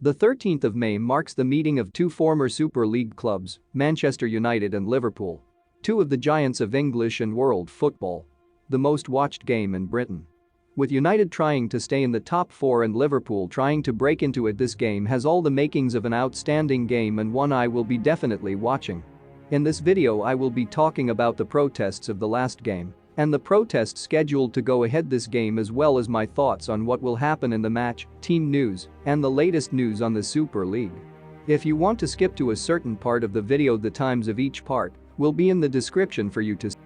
The 13th of May marks the meeting of two former Super League clubs, Manchester United and Liverpool. Two of the giants of English and world football. The most watched game in Britain. With United trying to stay in the top four and Liverpool trying to break into it, this game has all the makings of an outstanding game and one I will be definitely watching. In this video I will be talking about the protests of the last game and the protests scheduled to go ahead this game, as well as my thoughts on what will happen in the match, team news, and the latest news on the Super League. If you want to skip to a certain part of the video, the times of each part will be in the description for you to see.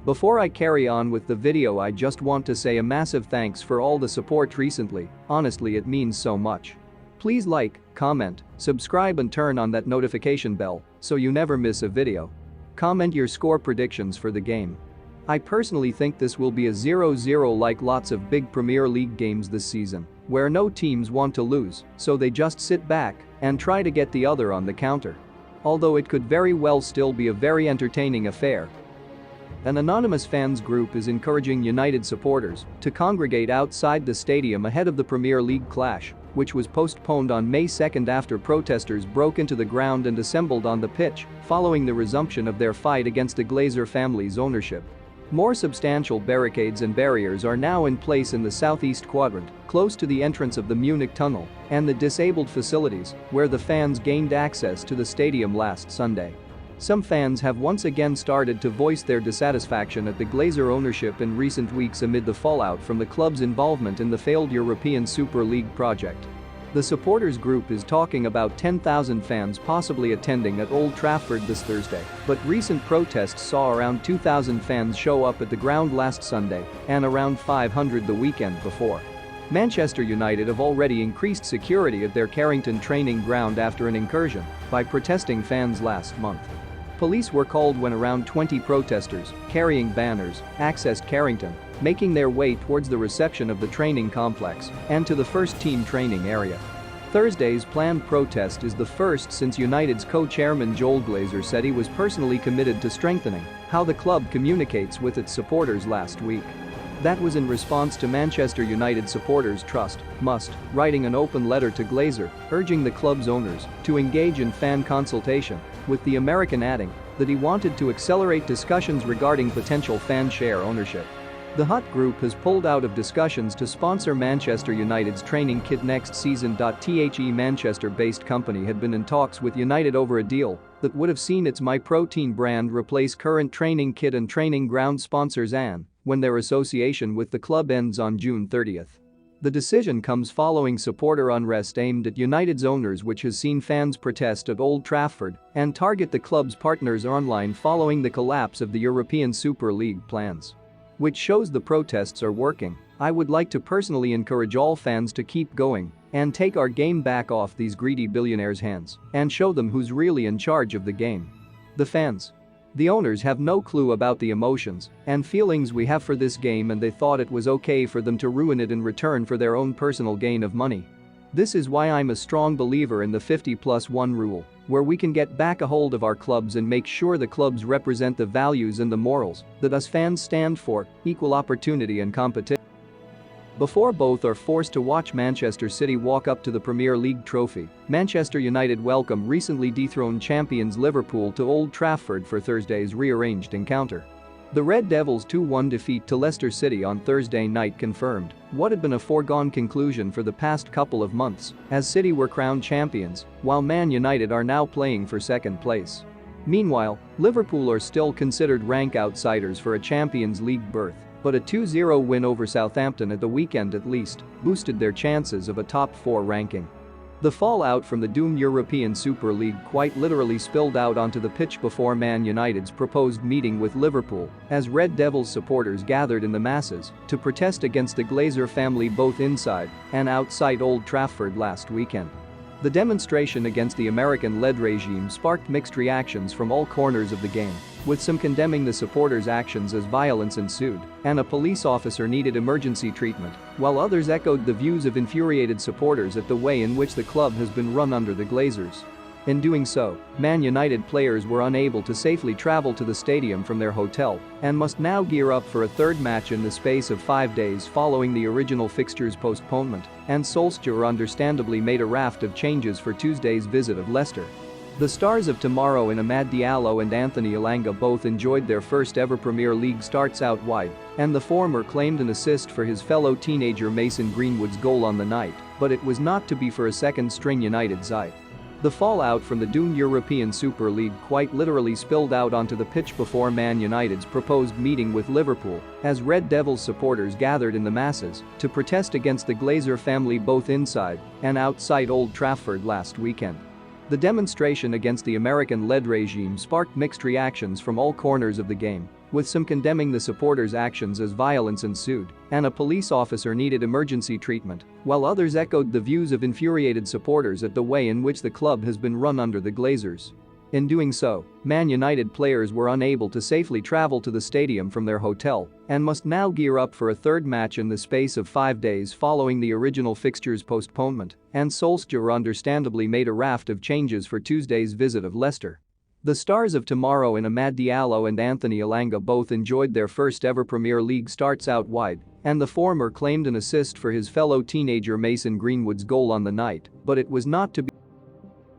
Before I carry on with the video, I just want to say a massive thanks for all the support recently. Honestly, it means so much. Please like, comment, subscribe and turn on that notification bell so you never miss a video. Comment your score predictions for the game. I personally think this will be a 0-0 like lots of big Premier League games this season, where no teams want to lose, so they just sit back and try to get the other on the counter. Although it could very well still be a very entertaining affair. An anonymous fans group is encouraging United supporters to congregate outside the stadium ahead of the Premier League clash, which was postponed on May 2 after protesters broke into the ground and assembled on the pitch following the resumption of their fight against the Glazer family's ownership. More substantial barricades and barriers are now in place in the southeast quadrant, close to the entrance of the Munich tunnel and the disabled facilities where the fans gained access to the stadium last Sunday. Some fans have once again started to voice their dissatisfaction at the Glazer ownership in recent weeks amid the fallout from the club's involvement in the failed European Super League project. The supporters group is talking about 10,000 fans possibly attending at Old Trafford this Thursday, but recent protests saw around 2,000 fans show up at the ground last Sunday and around 500 the weekend before. Manchester United have already increased security at their Carrington training ground after an incursion by protesting fans last month. Police were called when around 20 protesters, carrying banners, accessed Carrington, making their way towards the reception of the training complex and to the first-team training area. Thursday's planned protest is the first since United's co-chairman Joel Glazer said he was personally committed to strengthening how the club communicates with its supporters last week. That was in response to Manchester United supporters Trust writing an open letter to Glazer urging the club's owners to engage in fan consultation, with the American adding that he wanted to accelerate discussions regarding potential fan share ownership. The Hut Group has pulled out of discussions to sponsor Manchester United's training kit next season. The Manchester-based company had been in talks with United over a deal that would have seen its MyProtein brand replace current training kit and training ground sponsors when their association with the club ends on June 30. The decision comes following supporter unrest aimed at United's owners, which has seen fans protest at Old Trafford and target the club's partners online following the collapse of the European Super League plans. Which shows the protests are working. I would like to personally encourage all fans to keep going and take our game back off these greedy billionaires' hands and show them who's really in charge of the game. The fans. The owners have no clue about the emotions and feelings we have for this game, and they thought it was okay for them to ruin it in return for their own personal gain of money. This is why I'm a strong believer in the 50+1 rule, where we can get back a hold of our clubs and make sure the clubs represent the values and the morals that us fans stand for: equal opportunity and competition. Before both are forced to watch Manchester City walk up to the Premier League trophy, Manchester United welcome recently dethroned champions Liverpool to Old Trafford for Thursday's rearranged encounter. The Red Devils' 2-1 defeat to Leicester City on Thursday night confirmed what had been a foregone conclusion for the past couple of months, as City were crowned champions, while Man United are now playing for second place. Meanwhile, Liverpool are still considered rank outsiders for a Champions League berth, but a 2-0 win over Southampton at the weekend at least boosted their chances of a top 4 ranking. The fallout from the doomed European Super League quite literally spilled out onto the pitch before Man United's proposed meeting with Liverpool, as Red Devils supporters gathered in the masses to protest against the Glazer family both inside and outside Old Trafford last weekend. The demonstration against the American-led regime sparked mixed reactions from all corners of the game, with some condemning the supporters' actions as violence ensued and a police officer needed emergency treatment, while others echoed the views of infuriated supporters at the way in which the club has been run under the Glazers. In doing so, Man United players were unable to safely travel to the stadium from their hotel and must now gear up for a third match in the space of 5 days following the original fixture's postponement, and Solskjaer understandably made a raft of changes for Tuesday's visit of Leicester. The stars of tomorrow in Amad Diallo and Anthony Elanga both enjoyed their first ever Premier League starts out wide, and the former claimed an assist for his fellow teenager Mason Greenwood's goal on the night, but it was not to be for a second-string United side. The fallout from the doomed European Super League quite literally spilled out onto the pitch before Man United's proposed meeting with Liverpool, as Red Devils supporters gathered in the masses to protest against the Glazer family both inside and outside Old Trafford last weekend. The demonstration against the American-led regime sparked mixed reactions from all corners of the game, with some condemning the supporters' actions as violence ensued and a police officer needed emergency treatment, while others echoed the views of infuriated supporters at the way in which the club has been run under the Glazers. In doing so, Man United players were unable to safely travel to the stadium from their hotel and must now gear up for a third match in the space of 5 days following the original fixture's postponement, and Solskjaer understandably made a raft of changes for Tuesday's visit of Leicester. The stars of tomorrow in Amad Diallo and Anthony Elanga both enjoyed their first ever Premier League starts out wide, and the former claimed an assist for his fellow teenager Mason Greenwood's goal on the night, but it was not to be.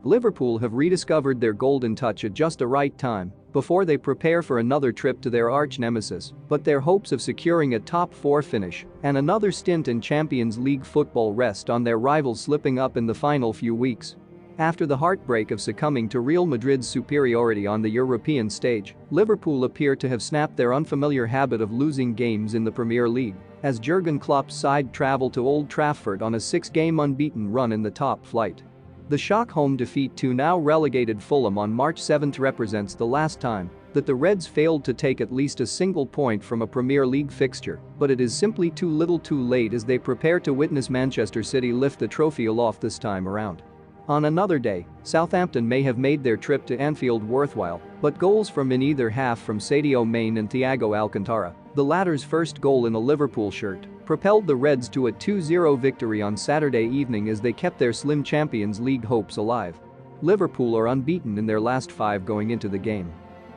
Liverpool have rediscovered their golden touch at just the right time before they prepare for another trip to their arch-nemesis, but their hopes of securing a top-4 finish and another stint in Champions League football rest on their rivals slipping up in the final few weeks. After the heartbreak of succumbing to Real Madrid's superiority on the European stage, Liverpool appear to have snapped their unfamiliar habit of losing games in the Premier League, as Jurgen Klopp's side travel to Old Trafford on a 6-game unbeaten run in the top flight. The shock home defeat to now relegated Fulham on March 7 represents the last time that the Reds failed to take at least a single point from a Premier League fixture, but it is simply too little too late as they prepare to witness Manchester City lift the trophy aloft this time around. On another day, Southampton may have made their trip to Anfield worthwhile, but goals from in either half from Sadio Mane and Thiago Alcantara, the latter's first goal in a Liverpool shirt, propelled the Reds to a 2-0 victory on Saturday evening as they kept their slim Champions League hopes alive. Liverpool are unbeaten in their last 5 going into the game.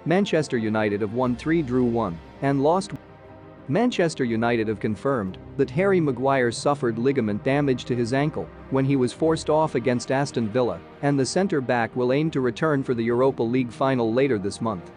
Manchester United have won 3, drew 1, and lost. Manchester United have confirmed that Harry Maguire suffered ligament damage to his ankle when he was forced off against Aston Villa, and the centre-back will aim to return for the Europa League final later this month.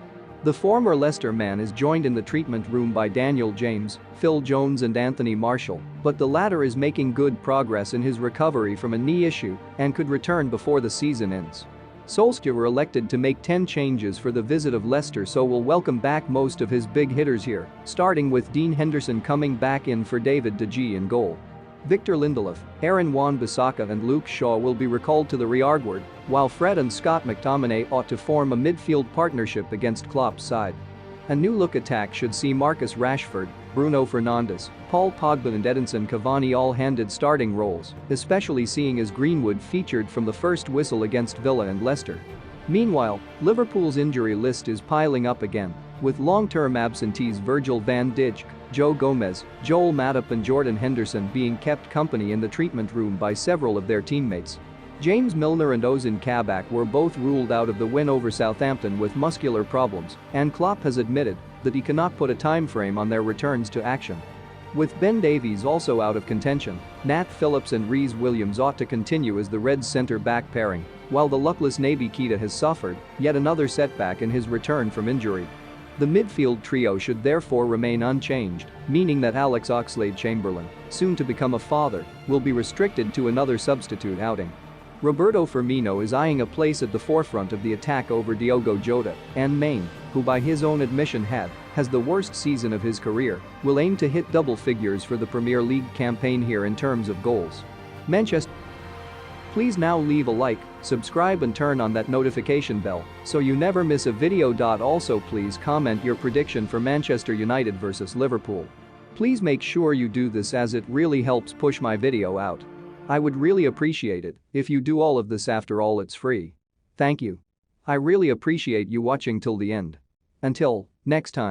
The former Leicester man is joined in the treatment room by Daniel James, Phil Jones and Anthony Martial, but the latter is making good progress in his recovery from a knee issue and could return before the season ends. Solskjaer elected to make 10 changes for the visit of Leicester, so will welcome back most of his big hitters here, starting with Dean Henderson coming back in for David De Gea in goal. Victor Lindelof, Aaron Wan-Bissaka and Luke Shaw will be recalled to the rearguard, while Fred and Scott McTominay ought to form a midfield partnership against Klopp's side. A new look attack should see Marcus Rashford, Bruno Fernandes, Paul Pogba and Edinson Cavani all handed starting roles, especially seeing as Greenwood featured from the first whistle against Villa and Leicester. Meanwhile, Liverpool's injury list is piling up again, with long-term absentees Virgil van Dijk, Joe Gomez, Joel Matip and Jordan Henderson being kept company in the treatment room by several of their teammates. James Milner and Ozan Kabak were both ruled out of the win over Southampton with muscular problems, and Klopp has admitted that he cannot put a time frame on their returns to action. With Ben Davies also out of contention, Nat Phillips and Reece Williams ought to continue as the Reds' centre-back pairing, while the luckless Naby Keita has suffered yet another setback in his return from injury. The midfield trio should therefore remain unchanged, meaning that Alex Oxlade-Chamberlain, soon to become a father, will be restricted to another substitute outing. Roberto Firmino is eyeing a place at the forefront of the attack over Diogo Jota, and Mane, who by his own admission has the worst season of his career, will aim to hit double figures for the Premier League campaign here in terms of goals. Manchester. Please now leave a like, subscribe and turn on that notification bell so you never miss a video. Also please comment your prediction for Manchester United versus Liverpool. Please make sure you do this as it really helps push my video out. I would really appreciate it if you do all of this, after all it's free. Thank you. I really appreciate you watching till the end. Until next time.